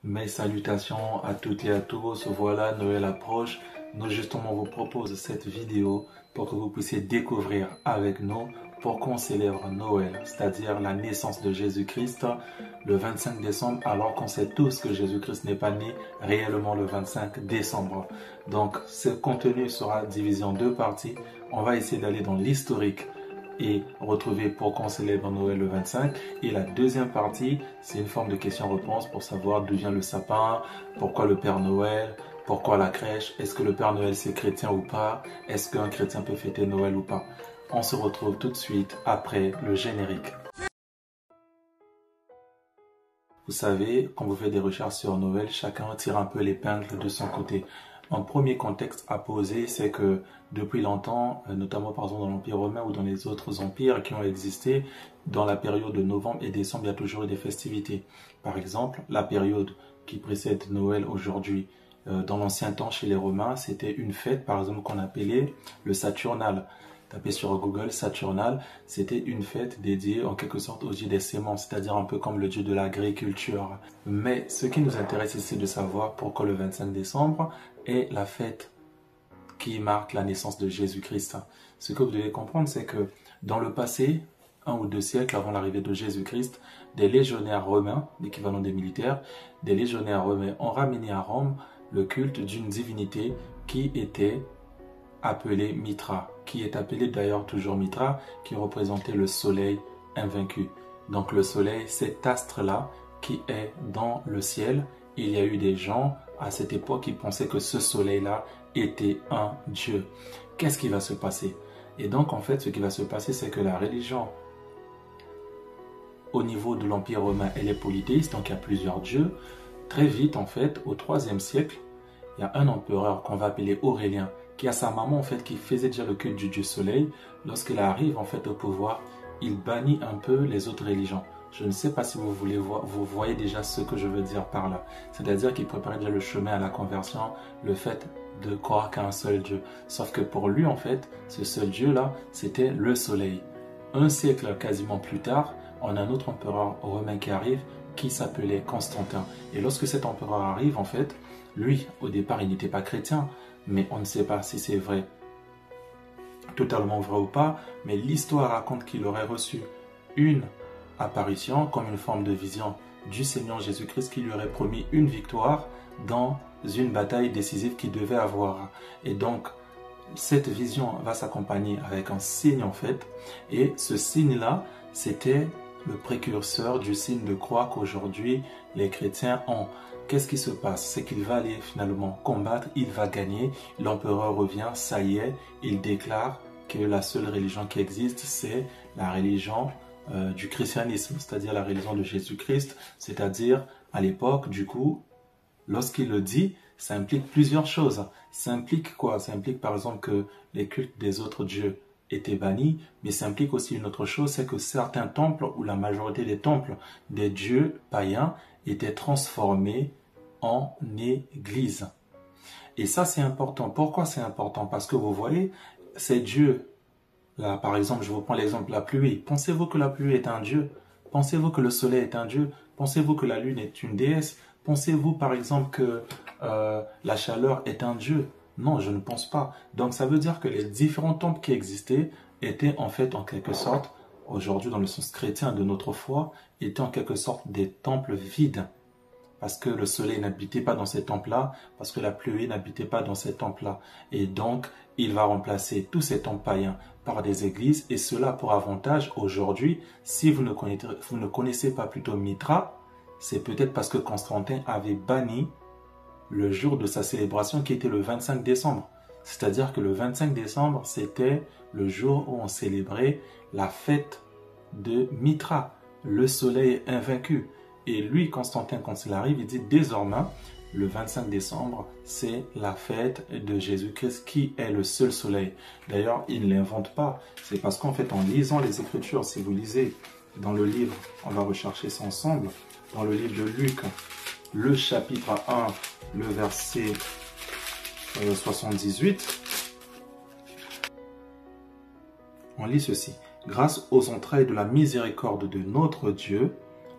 Mes salutations à toutes et à tous, voilà Noël approche. Nous justement vous propose cette vidéo pour que vous puissiez découvrir avec nous pourquoi on célèbre Noël, c'est-à-dire la naissance de Jésus-Christ le 25 décembre alors qu'on sait tous que Jésus-Christ n'est pas né réellement le 25 décembre. Donc ce contenu sera divisé en deux parties. On va essayer d'aller dans l'historique et retrouver pourquoi on célèbre Noël le 25. Et la deuxième partie, c'est une forme de question-réponse pour savoir d'où vient le sapin, pourquoi le Père Noël, pourquoi la crèche, est-ce que le Père Noël c'est chrétien ou pas, est-ce qu'un chrétien peut fêter Noël ou pas. On se retrouve tout de suite après le générique. Vous savez, quand vous faites des recherches sur Noël, chacun tire un peu l'épingle de son côté. Un premier contexte à poser, c'est que depuis longtemps, notamment par exemple dans l'Empire romain ou dans les autres empires qui ont existé, dans la période de novembre et décembre, il y a toujours eu des festivités. Par exemple, la période qui précède Noël aujourd'hui, dans l'ancien temps chez les Romains, c'était une fête par exemple qu'on appelait le Saturnal. Tapez sur Google, Saturnal, c'était une fête dédiée en quelque sorte au dieu des semences, c'est-à-dire un peu comme le dieu de l'agriculture. Mais ce qui nous intéresse ici, c'est de savoir pourquoi le 25 décembre est la fête qui marque la naissance de Jésus-Christ. Ce que vous devez comprendre, c'est que dans le passé, 1 ou 2 siècles avant l'arrivée de Jésus-Christ, des légionnaires romains, l'équivalent des militaires, des légionnaires romains ont ramené à Rome le culte d'une divinité qui était appelée Mitra, qui est appelée d'ailleurs toujours Mitra, qui représentait le soleil invaincu. Donc le soleil, cet astre-là qui est dans le ciel, il y a eu des gens à cette époque qui pensaient que ce soleil-là était un dieu. Qu'est-ce qui va se passer? Et donc en fait, ce qui va se passer, c'est que la religion, au niveau de l'Empire romain, elle est polythéiste, donc il y a plusieurs dieux. Très vite, en fait, au 3e siècle, il y a un empereur qu'on va appeler Aurélien, qui a sa maman, en fait, qui faisait déjà le culte du dieu soleil. Lorsqu'il arrive, en fait, au pouvoir, il bannit un peu les autres religions. Je ne sais pas si vous voyez déjà ce que je veux dire par là. C'est-à-dire qu'il préparait déjà le chemin à la conversion, le fait de croire qu'à un seul Dieu. Sauf que pour lui, en fait, ce seul Dieu-là, c'était le soleil. Un siècle quasiment plus tard, on a un autre empereur romain qui arrive, qui s'appelait Constantin. Et lorsque cet empereur arrive, en fait, lui, au départ, il n'était pas chrétien, mais on ne sait pas si c'est vrai, totalement vrai ou pas, mais l'histoire raconte qu'il aurait reçu une apparition comme une forme de vision du Seigneur Jésus-Christ qui lui aurait promis une victoire dans une bataille décisive qu'il devait avoir. Et donc, cette vision va s'accompagner avec un signe en fait, et ce signe-là, c'était le précurseur du signe de croix qu'aujourd'hui les chrétiens ont. Qu'est-ce qui se passe? C'est qu'il va aller finalement combattre, il va gagner, l'empereur revient, ça y est, il déclare que la seule religion qui existe, c'est la religion du christianisme, c'est-à-dire la religion de Jésus-Christ, c'est-à-dire à l'époque, du coup, lorsqu'il le dit, ça implique plusieurs choses. Ça implique quoi? Ça implique par exemple que les cultes des autres dieux étaient bannis, mais ça implique aussi une autre chose, c'est que certains temples, ou la majorité des temples des dieux païens, étaient transformés en églises. Et ça, c'est important. Pourquoi c'est important? Parce que vous voyez, ces dieux, là, par exemple, je vous prends l'exemple de la pluie. Pensez-vous que la pluie est un dieu? Pensez-vous que le soleil est un dieu? Pensez-vous que la lune est une déesse? Pensez-vous, par exemple, que la chaleur est un dieu? Non, je ne pense pas. Donc, ça veut dire que les différents temples qui existaient étaient en fait, en quelque sorte, aujourd'hui, dans le sens chrétien de notre foi, étaient en quelque sorte des temples vides. Parce que le soleil n'habitait pas dans ces temples-là, parce que la pluie n'habitait pas dans ces temples-là. Et donc, il va remplacer tous ces temples païens par des églises, et cela pour avantage aujourd'hui, si vous ne connaissez pas plutôt Mitra, c'est peut-être parce que Constantin avait banni le jour de sa célébration qui était le 25 décembre. C'est-à-dire que le 25 décembre, c'était le jour où on célébrait la fête de Mitra, le soleil invaincu. Et lui, Constantin, quand il arrive, il dit désormais, le 25 décembre, c'est la fête de Jésus-Christ qui est le seul soleil. D'ailleurs, il ne l'invente pas. C'est parce qu'en fait, en lisant les Écritures, si vous lisez dans le livre, on va rechercher ça ensemble, dans le livre de Luc, le chapitre 1, le verset 78, on lit ceci. Grâce aux entrailles de la miséricorde de notre Dieu,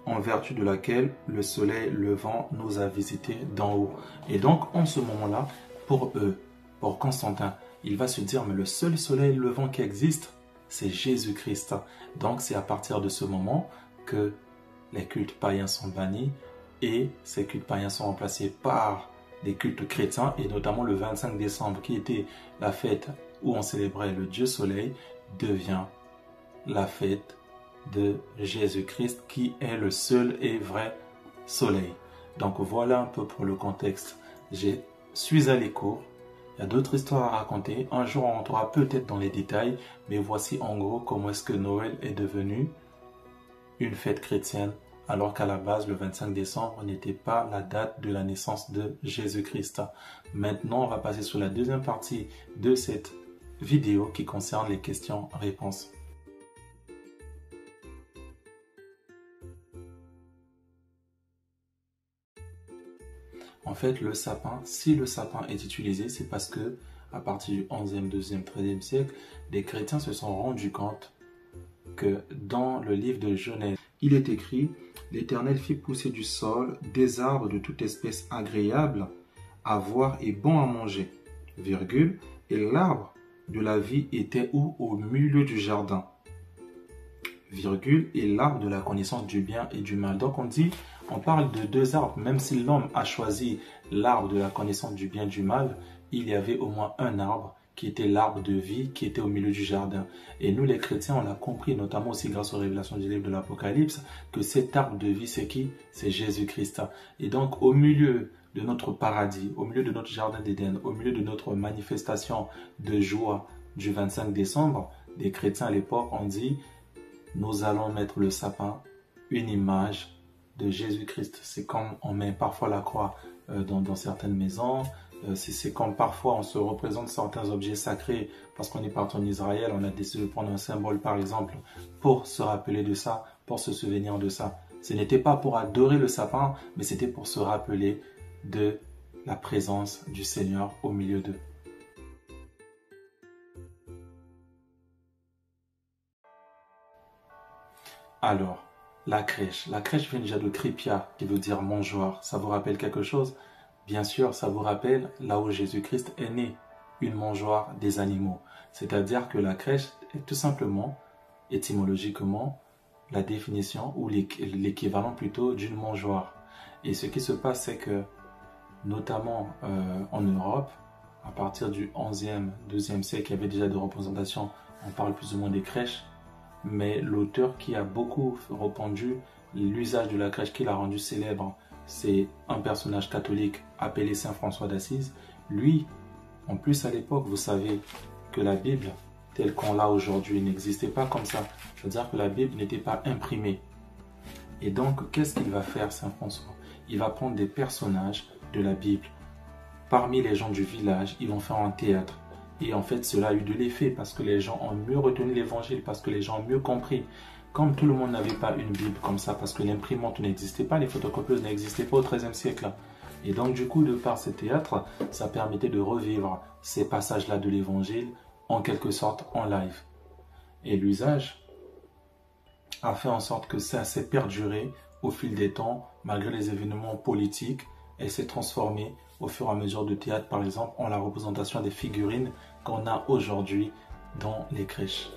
en vertu de laquelle le soleil levant nous a visités d'en haut. Et donc, en ce moment-là, pour eux, pour Constantin, il va se dire, mais le seul soleil levant qui existe, c'est Jésus-Christ. Donc, c'est à partir de ce moment que les cultes païens sont bannis et ces cultes païens sont remplacés par des cultes chrétiens, et notamment le 25 décembre, qui était la fête où on célébrait le Dieu Soleil, devient la fête de Jésus-Christ, qui est le seul et vrai soleil. Donc voilà un peu pour le contexte. Je suis allé court. Il y a d'autres histoires à raconter. Un jour, on entrera peut-être dans les détails, mais voici en gros comment est-ce que Noël est devenu une fête chrétienne, alors qu'à la base, le 25 décembre n'était pas la date de la naissance de Jésus-Christ. Maintenant, on va passer sur la deuxième partie de cette vidéo qui concerne les questions-réponses. En fait, le sapin, si le sapin est utilisé, c'est parce que à partir du 11e, 12e, 13e siècle, les chrétiens se sont rendus compte que dans le livre de Genèse, il est écrit « L'Éternel fit pousser du sol des arbres de toute espèce agréables à voir et bons à manger, virgule, et l'arbre de la vie était où? Au milieu du jardin, virgule, et l'arbre de la connaissance du bien et du mal. » Donc on parle de deux arbres, même si l'homme a choisi l'arbre de la connaissance du bien et du mal, il y avait au moins un arbre qui était l'arbre de vie, qui était au milieu du jardin. Et nous, les chrétiens, on l'a compris, notamment aussi grâce aux révélations du livre de l'Apocalypse, que cet arbre de vie, c'est qui? C'est Jésus-Christ. Et donc, au milieu de notre paradis, au milieu de notre jardin d'Éden, au milieu de notre manifestation de joie du 25 décembre, des chrétiens à l'époque ont dit, nous allons mettre le sapin, une image de Jésus-Christ. C'est comme on met parfois la croix dans certaines maisons. C'est comme parfois on se représente certains objets sacrés parce qu'on est parti en Israël, on a décidé de prendre un symbole par exemple pour se rappeler de ça, pour se souvenir de ça. Ce n'était pas pour adorer le sapin, mais c'était pour se rappeler de la présence du Seigneur au milieu d'eux. Alors, la crèche vient déjà de crépia, qui veut dire mangeoire. Ça vous rappelle quelque chose? Bien sûr, ça vous rappelle là où Jésus-Christ est né, une mangeoire des animaux. C'est-à-dire que la crèche est tout simplement, étymologiquement, la définition ou l'équivalent plutôt d'une mangeoire. Et ce qui se passe, c'est que, notamment en Europe, à partir du 11e, 12e siècle, il y avait déjà des représentations, on parle plus ou moins des crèches, mais l'auteur qui a beaucoup répandu l'usage de la crèche, qui l'a rendu célèbre, c'est un personnage catholique appelé Saint François d'Assise. Lui, en plus à l'époque, vous savez que la Bible, telle qu'on l'a aujourd'hui, n'existait pas comme ça. C'est-à-dire que la Bible n'était pas imprimée. Et donc, qu'est-ce qu'il va faire, Saint François? Il va prendre des personnages de la Bible. Parmi les gens du village, ils vont faire un théâtre. Et en fait, cela a eu de l'effet parce que les gens ont mieux retenu l'évangile, parce que les gens ont mieux compris. Comme tout le monde n'avait pas une Bible comme ça, parce que l'imprimante n'existait pas, les photocopieuses n'existaient pas au XIIIe siècle. Et donc, du coup, de par ce théâtre, ça permettait de revivre ces passages-là de l'évangile, en quelque sorte, en live. Et l'usage a fait en sorte que ça s'est perduré au fil des temps, malgré les événements politiques, et s'est transformé au fur et à mesure de théâtre, par exemple, en la représentation des figurines qu'on a aujourd'hui dans les crèches.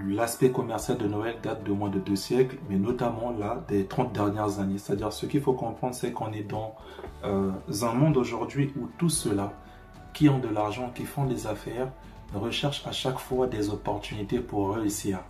L'aspect commercial de Noël date de moins de 2 siècles, mais notamment là des 30 dernières années. C'est-à-dire, ce qu'il faut comprendre, c'est qu'on est dans un monde aujourd'hui où tous ceux-là qui ont de l'argent, qui font des affaires, recherchent à chaque fois des opportunités pour réussir.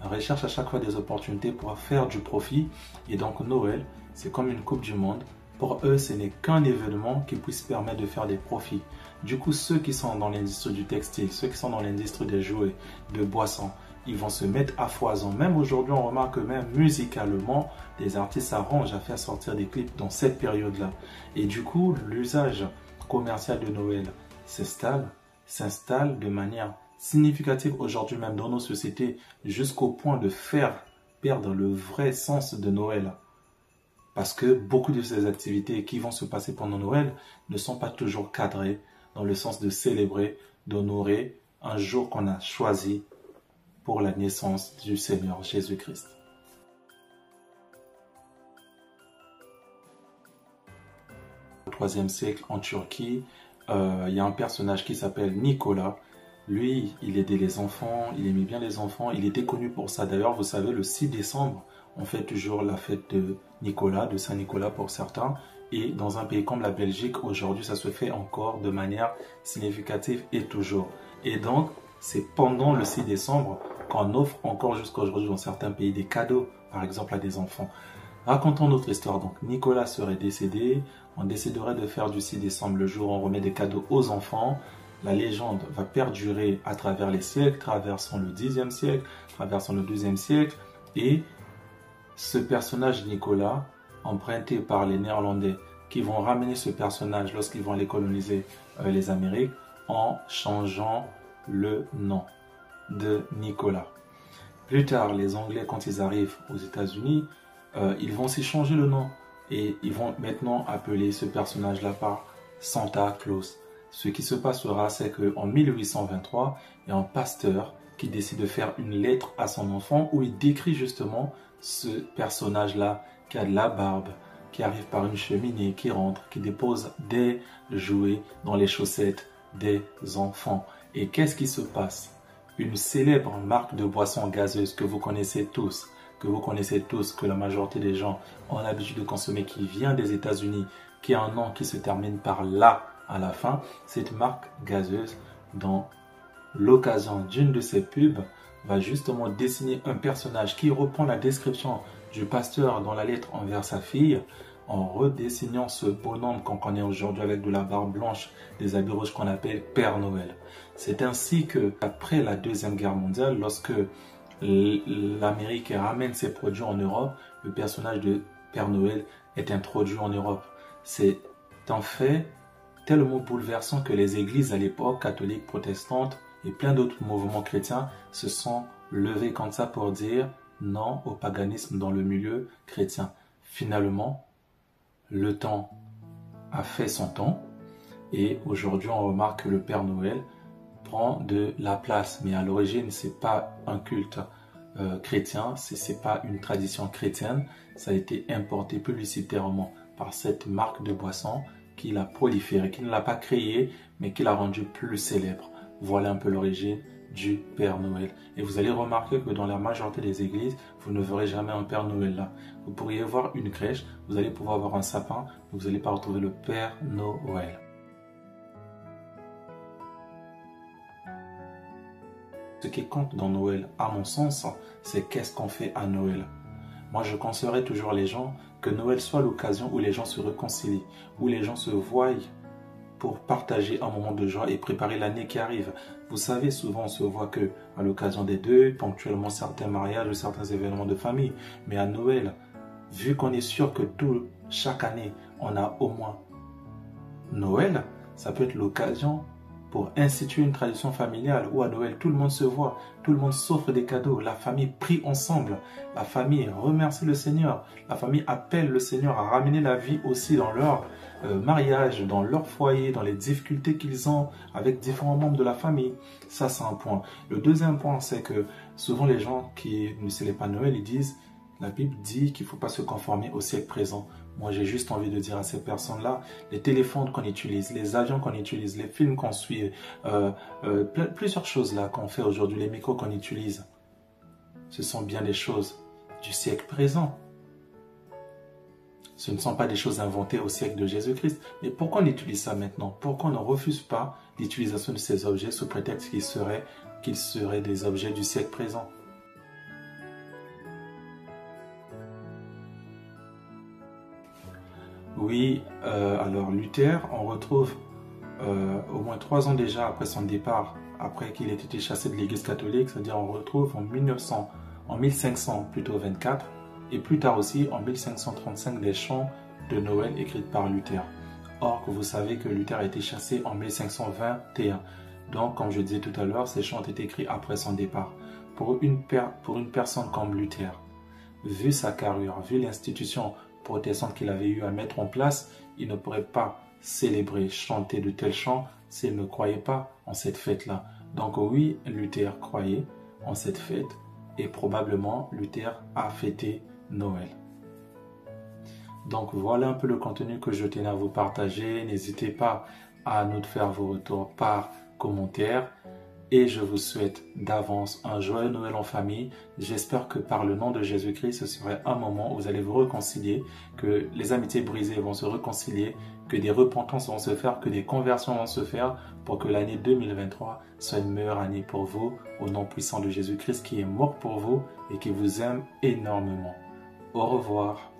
Recherchent à chaque fois des opportunités pour faire du profit. Et donc Noël, c'est comme une coupe du monde. Pour eux, ce n'est qu'un événement qui puisse permettre de faire des profits. Du coup, ceux qui sont dans l'industrie du textile, ceux qui sont dans l'industrie des jouets, de boissons, ils vont se mettre à foison. Même aujourd'hui, on remarque que même musicalement, les artistes s'arrangent à faire sortir des clips dans cette période-là. Et du coup, l'usage commercial de Noël s'installe de manière significative aujourd'hui même dans nos sociétés, jusqu'au point de faire perdre le vrai sens de Noël. Parce que beaucoup de ces activités qui vont se passer pendant Noël ne sont pas toujours cadrées dans le sens de célébrer, d'honorer un jour qu'on a choisi pour la naissance du Seigneur Jésus-Christ. Au IIIe siècle, en Turquie, il y a un personnage qui s'appelle Nicolas. Lui, il aidait les enfants, il aimait bien les enfants, il était connu pour ça. D'ailleurs, vous savez, le 6 décembre, on fait toujours la fête de Nicolas, de Saint-Nicolas pour certains. Et dans un pays comme la Belgique, aujourd'hui, ça se fait encore de manière significative et toujours. Et donc, c'est pendant le 6 décembre qu'on offre encore jusqu'à aujourd'hui dans certains pays des cadeaux, par exemple à des enfants. Racontons notre histoire. Donc, Nicolas serait décédé. On déciderait de faire du 6 décembre le jour où on remet des cadeaux aux enfants. La légende va perdurer à travers les siècles, traversant le Xe siècle, traversant le XIIe siècle. Et ce personnage Nicolas, emprunté par les Néerlandais, qui vont ramener ce personnage lorsqu'ils vont aller coloniser les Amériques, en changeant le nom de Nicolas. Plus tard, les Anglais, quand ils arrivent aux États-Unis, ils vont aussi changer le nom et ils vont maintenant appeler ce personnage-là par Santa Claus. Ce qui se passera, c'est qu'en 1823, il y a un pasteur qui décide de faire une lettre à son enfant où il décrit justement ce personnage-là qui a de la barbe, qui arrive par une cheminée, qui rentre, qui dépose des jouets dans les chaussettes des enfants. Et qu'est-ce qui se passe? Une célèbre marque de boisson gazeuse que vous connaissez tous, que la majorité des gens ont l'habitude de consommer, qui vient des États-Unis, qui a un nom qui se termine par la à la fin, cette marque gazeuse, dans l'occasion d'une de ses pubs, va justement dessiner un personnage qui reprend la description du pasteur dans la lettre envers sa fille, en redessinant ce bonhomme qu'on connaît aujourd'hui avec de la barbe blanche, des habits rouges qu'on appelle Père Noël. C'est ainsi que, après la Deuxième Guerre mondiale, lorsque l'Amérique ramène ses produits en Europe, le personnage de Père Noël est introduit en Europe. C'est un fait tellement bouleversant que les églises à l'époque, catholiques, protestantes et plein d'autres mouvements chrétiens se sont levés comme ça pour dire non au paganisme dans le milieu chrétien. Finalement, le temps a fait son temps et aujourd'hui on remarque que le Père Noël prend de la place. Mais à l'origine, c'est pas un culte chrétien, c'est pas une tradition chrétienne. Ça a été importé publicitairement par cette marque de boisson qui l'a proliféré, qui ne l'a pas créé, mais qui l'a rendu plus célèbre. Voilà un peu l'origine du Père Noël. Et vous allez remarquer que dans la majorité des églises, vous ne verrez jamais un Père Noël là. Vous pourriez voir une crèche, vous allez pouvoir voir un sapin, mais vous n'allez pas retrouver le Père Noël. Ce qui compte dans Noël, à mon sens, c'est qu'est-ce qu'on fait à Noël. Moi, je conseillerais toujours les gens que Noël soit l'occasion où les gens se réconcilient, où les gens se voient pour partager un moment de joie et préparer l'année qui arrive. Vous savez, souvent on se voit que à l'occasion des deuils, ponctuellement certains mariages ou certains événements de famille. Mais à Noël, vu qu'on est sûr que chaque année, on a au moins Noël, ça peut être l'occasion pour instituer une tradition familiale où à Noël, tout le monde se voit, tout le monde s'offre des cadeaux, la famille prie ensemble, la famille remercie le Seigneur, la famille appelle le Seigneur à ramener la vie aussi dans leur mariage, dans leur foyer, dans les difficultés qu'ils ont avec différents membres de la famille. Ça, c'est un point. Le deuxième point, c'est que souvent les gens qui ne célèbrent pas Noël, ils disent, la Bible dit qu'il ne faut pas se conformer au siècle présent. Moi, j'ai juste envie de dire à ces personnes-là, les téléphones qu'on utilise, les avions qu'on utilise, les films qu'on suit, plusieurs choses là qu'on fait aujourd'hui, les micros qu'on utilise, ce sont bien des choses du siècle présent. Ce ne sont pas des choses inventées au siècle de Jésus-Christ. Mais pourquoi on utilise ça maintenant? Pourquoi on ne refuse pas l'utilisation de ces objets sous prétexte qu'ils seraient des objets du siècle présent? Oui, alors Luther, on retrouve au moins 3 ans déjà après son départ, après qu'il ait été chassé de l'Église catholique, c'est-à-dire on retrouve en 1500 plutôt 24, et plus tard aussi en 1535 des chants de Noël écrits par Luther. Or, que vous savez que Luther a été chassé en 1521. Donc, comme je disais tout à l'heure, ces chants ont été écrits après son départ. Pour une personne comme Luther, vu sa carrure, vu l'institution protestante qu'il avait eu à mettre en place, il ne pourrait pas célébrer, chanter de tels chants s'il ne croyait pas en cette fête-là. Donc oui, Luther croyait en cette fête et probablement Luther a fêté Noël. Donc voilà un peu le contenu que je tenais à vous partager. N'hésitez pas à nous faire vos retours par commentaire. Et je vous souhaite d'avance un joyeux Noël en famille. J'espère que par le nom de Jésus-Christ, ce serait un moment où vous allez vous réconcilier, que les amitiés brisées vont se réconcilier, que des repentances vont se faire, que des conversions vont se faire pour que l'année 2023 soit une meilleure année pour vous, au nom puissant de Jésus-Christ qui est mort pour vous et qui vous aime énormément. Au revoir.